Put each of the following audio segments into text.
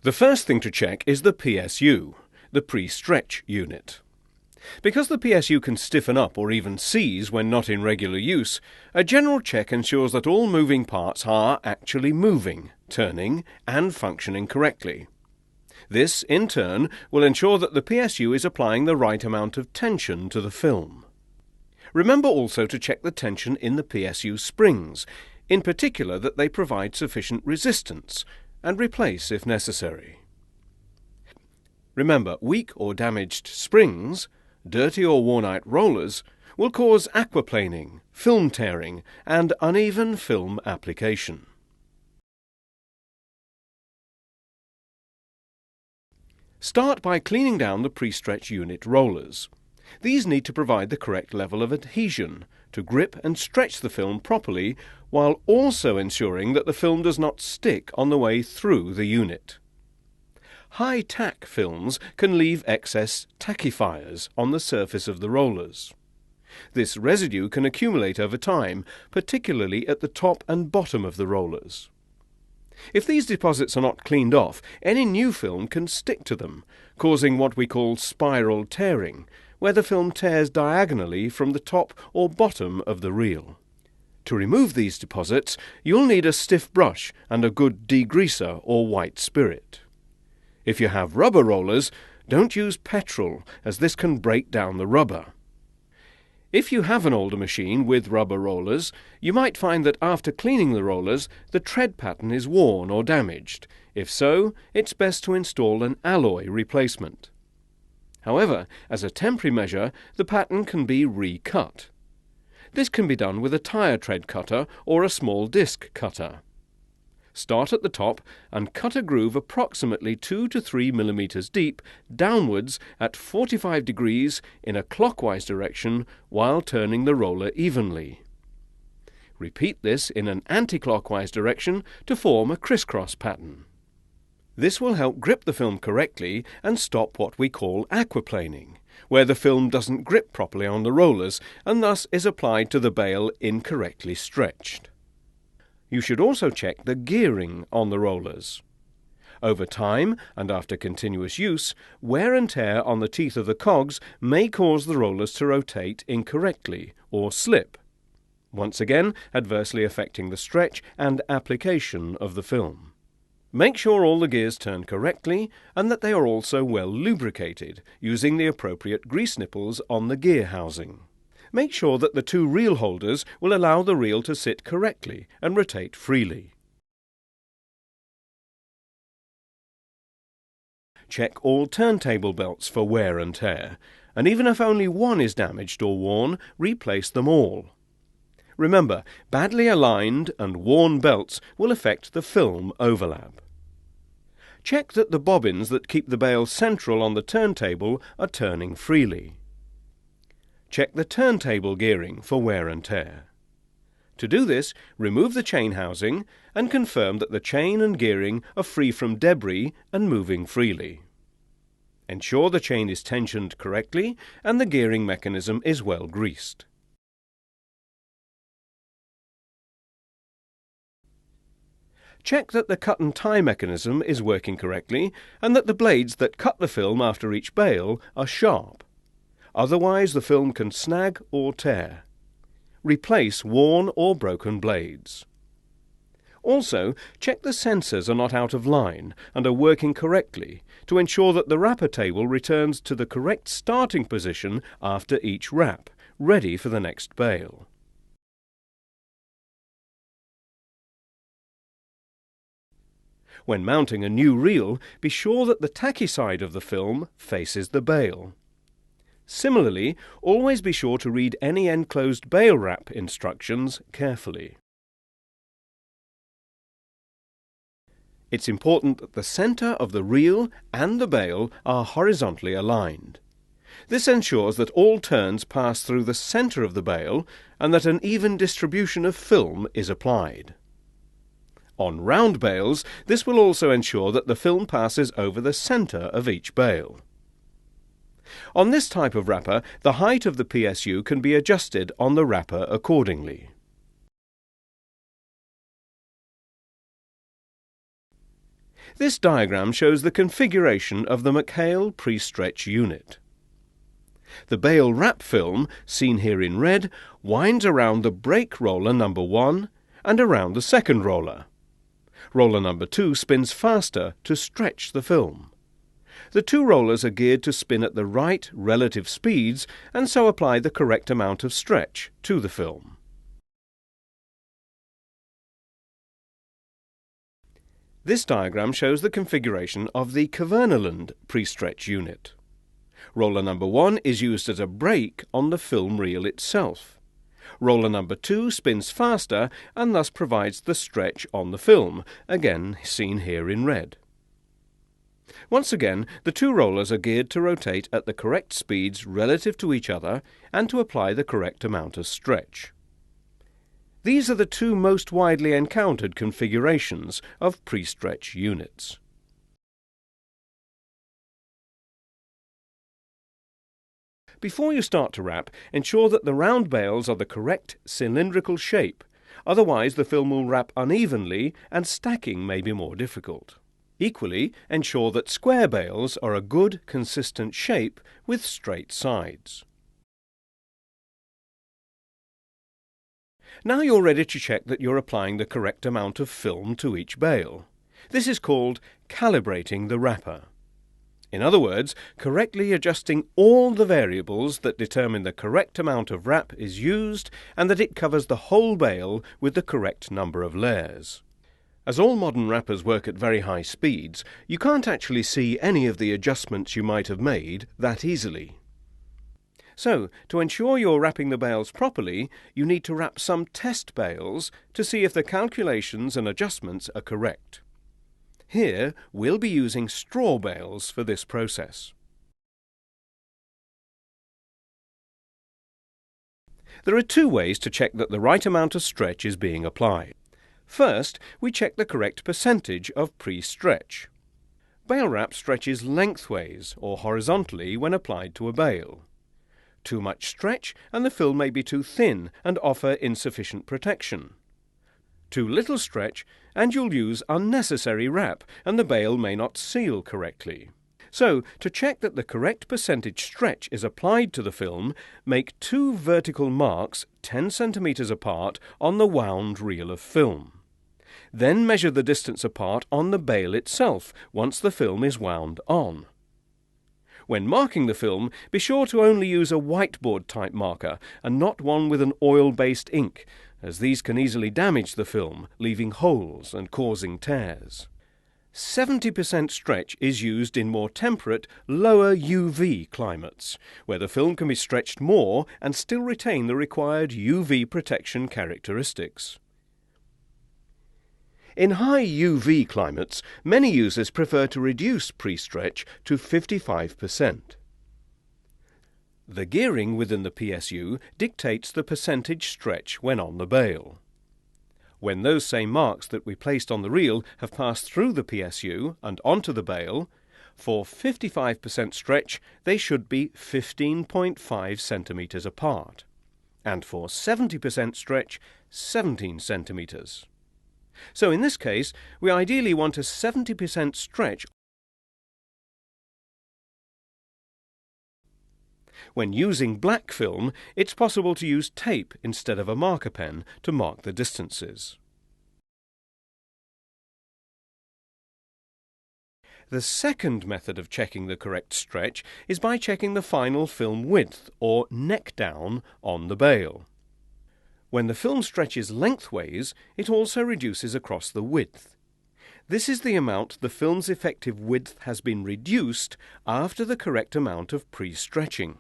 The first thing to check is the PSU, the pre-stretch unit. Because the PSU can stiffen up or even seize when not in regular use, a general check ensures that all moving parts are actually moving, turning and functioning correctly. This, in turn, will ensure that the PSU is applying the right amount of tension to the film. Remember also to check the tension in the PSU springs, in particular that they provide sufficient resistance, and replace if necessary. Remember, weak or damaged springs, dirty or worn-out rollers, will cause aquaplaning, film tearing, and uneven film application. Start by cleaning down the pre-stretch unit rollers. These need to provide the correct level of adhesion to grip and stretch the film properly, while also ensuring that the film does not stick on the way through the unit. High tack films can leave excess tackifiers on the surface of the rollers. This residue can accumulate over time, particularly at the top and bottom of the rollers. If these deposits are not cleaned off, any new film can stick to them, causing what we call spiral tearing, where the film tears diagonally from the top or bottom of the reel. To remove these deposits, you'll need a stiff brush and a good degreaser or white spirit. If you have rubber rollers, don't use petrol, as this can break down the rubber. If you have an older machine with rubber rollers, you might find that after cleaning the rollers, the tread pattern is worn or damaged. If so, it's best to install an alloy replacement. However, as a temporary measure, the pattern can be recut. This can be done with a tyre tread cutter or a small disc cutter. Start at the top and cut a groove approximately 2 to 3 millimeters deep downwards at 45 degrees in a clockwise direction while turning the roller evenly. Repeat this in an anti-clockwise direction to form a crisscross pattern. This will help grip the film correctly and stop what we call aquaplaning, where the film doesn't grip properly on the rollers and thus is applied to the bale incorrectly stretched. You should also check the gearing on the rollers. Over time, and after continuous use, wear and tear on the teeth of the cogs may cause the rollers to rotate incorrectly or slip, once again adversely affecting the stretch and application of the film. Make sure all the gears turn correctly and that they are also well lubricated, using the appropriate grease nipples on the gear housing. Make sure that the two reel holders will allow the reel to sit correctly and rotate freely. Check all turntable belts for wear and tear, and even if only one is damaged or worn, replace them all. Remember, badly aligned and worn belts will affect the film overlap. Check that the bobbins that keep the bale central on the turntable are turning freely. Check the turntable gearing for wear and tear. To do this, remove the chain housing and confirm that the chain and gearing are free from debris and moving freely. Ensure the chain is tensioned correctly and the gearing mechanism is well greased. Check that the cut and tie mechanism is working correctly and that the blades that cut the film after each bale are sharp. Otherwise, the film can snag or tear. Replace worn or broken blades. Also, check the sensors are not out of line and are working correctly to ensure that the wrapper table returns to the correct starting position after each wrap, ready for the next bale. When mounting a new reel, be sure that the tacky side of the film faces the bale. Similarly, always be sure to read any enclosed bale wrap instructions carefully. It's important that the centre of the reel and the bale are horizontally aligned. This ensures that all turns pass through the centre of the bale and that an even distribution of film is applied. On round bales, this will also ensure that the film passes over the centre of each bale. On this type of wrapper, the height of the PSU can be adjusted on the wrapper accordingly. This diagram shows the configuration of the McHale pre-stretch unit. The bale wrap film, seen here in red, winds around the brake roller number 1 and around the second roller. Roller number 2 spins faster to stretch the film. The two rollers are geared to spin at the right relative speeds and so apply the correct amount of stretch to the film. This diagram shows the configuration of the Kverneland pre-stretch unit. Roller number 1 is used as a brake on the film reel itself. Roller number 2 spins faster and thus provides the stretch on the film, again seen here in red. Once again, the two rollers are geared to rotate at the correct speeds relative to each other and to apply the correct amount of stretch. These are the two most widely encountered configurations of pre-stretch units. Before you start to wrap, ensure that the round bales are the correct cylindrical shape, otherwise the film will wrap unevenly and stacking may be more difficult. Equally, ensure that square bales are a good, consistent shape with straight sides. Now you're ready to check that you're applying the correct amount of film to each bale. This is called calibrating the wrapper. In other words, correctly adjusting all the variables that determine the correct amount of wrap is used and that it covers the whole bale with the correct number of layers. As all modern wrappers work at very high speeds, you can't actually see any of the adjustments you might have made that easily. So, to ensure you're wrapping the bales properly, you need to wrap some test bales to see if the calculations and adjustments are correct. Here, we'll be using straw bales for this process. There are two ways to check that the right amount of stretch is being applied. First, we check the correct percentage of pre-stretch. Bale wrap stretches lengthways or horizontally when applied to a bale. Too much stretch and the film may be too thin and offer insufficient protection. Too little stretch and you'll use unnecessary wrap and the bale may not seal correctly. So, to check that the correct percentage stretch is applied to the film, make two vertical marks 10 centimeters apart on the wound reel of film. Then measure the distance apart on the bale itself once the film is wound on. When marking the film, be sure to only use a whiteboard-type marker and not one with an oil-based ink, as these can easily damage the film, leaving holes and causing tears. 70% stretch is used in more temperate, lower UV climates, where the film can be stretched more and still retain the required UV protection characteristics. In high UV climates, many users prefer to reduce pre-stretch to 55%. The gearing within the PSU dictates the percentage stretch when on the bale. When those same marks that we placed on the reel have passed through the PSU and onto the bale, for 55% stretch they should be 15.5 centimeters apart, and for 70% stretch 17 centimeters. So in this case, we ideally want a 70% stretch. When using black film, it's possible to use tape instead of a marker pen to mark the distances. The second method of checking the correct stretch is by checking the final film width, or neck down, on the bale. When the film stretches lengthways, it also reduces across the width. This is the amount the film's effective width has been reduced after the correct amount of pre-stretching.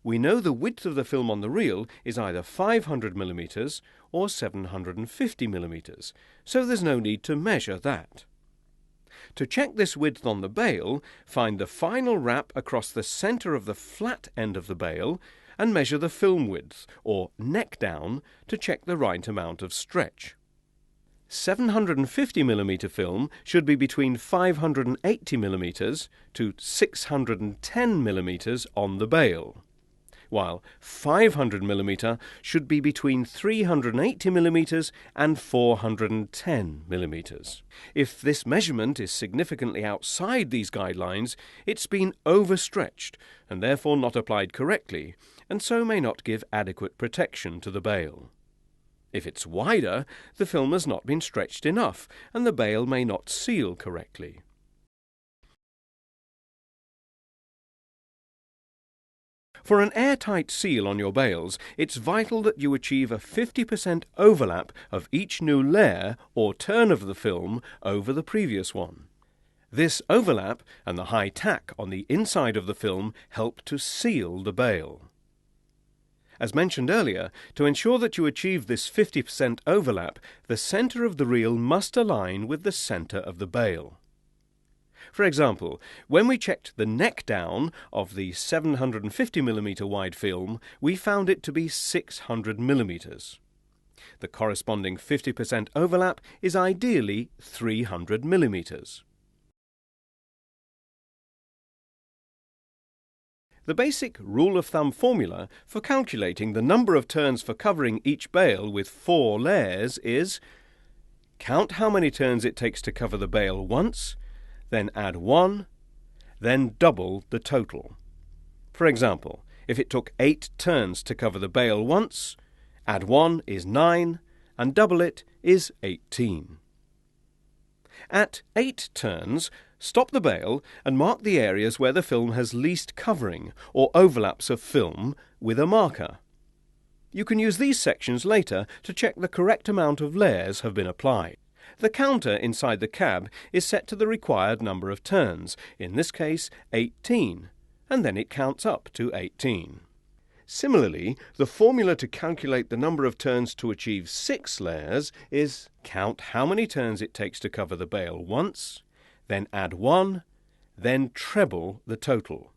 We know the width of the film on the reel is either 500 mm or 750 mm, so there's no need to measure that. To check this width on the bale, find the final wrap across the centre of the flat end of the bale and measure the film width, or neck down, to check the right amount of stretch. 750 mm film should be between 580 mm to 610 mm on the bale. while 500mm should be between 380mm and 410mm. If this measurement is significantly outside these guidelines, it's been overstretched and therefore not applied correctly, and so may not give adequate protection to the bale. If it's wider, the film has not been stretched enough, and the bale may not seal correctly. For an airtight seal on your bales, it's vital that you achieve a 50% overlap of each new layer or turn of the film over the previous one. This overlap and the high tack on the inside of the film help to seal the bale. As mentioned earlier, to ensure that you achieve this 50% overlap, the centre of the reel must align with the centre of the bale. For example, when we checked the neck down of the 750mm wide film, we found it to be 600mm. The corresponding 50% overlap is ideally 300mm. The basic rule of thumb formula for calculating the number of turns for covering each bale with 4 layers is: count how many turns it takes to cover the bale once, then add 1, then double the total. For example, if it took 8 turns to cover the bale once, add 1 is 9, and double it is 18. At 8 turns, stop the bale and mark the areas where the film has least covering or overlaps of film with a marker. You can use these sections later to check the correct amount of layers have been applied. The counter inside the cab is set to the required number of turns, in this case 18, and then it counts up to 18. Similarly, the formula to calculate the number of turns to achieve 6 layers is: count how many turns it takes to cover the bale once, then add 1, then treble the total.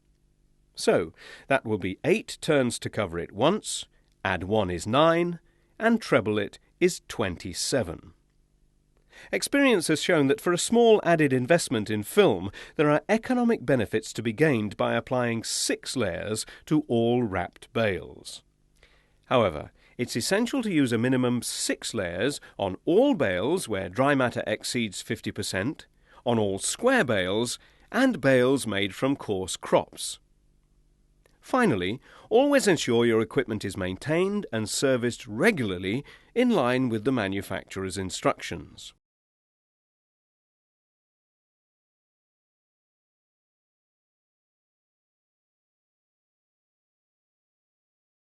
So, that will be 8 turns to cover it once, add 1 is 9, and treble it is 27. Experience has shown that for a small added investment in film, there are economic benefits to be gained by applying 6 layers to all wrapped bales. However, it's essential to use a minimum 6 layers on all bales where dry matter exceeds 50%, on all square bales, and bales made from coarse crops. Finally, always ensure your equipment is maintained and serviced regularly in line with the manufacturer's instructions.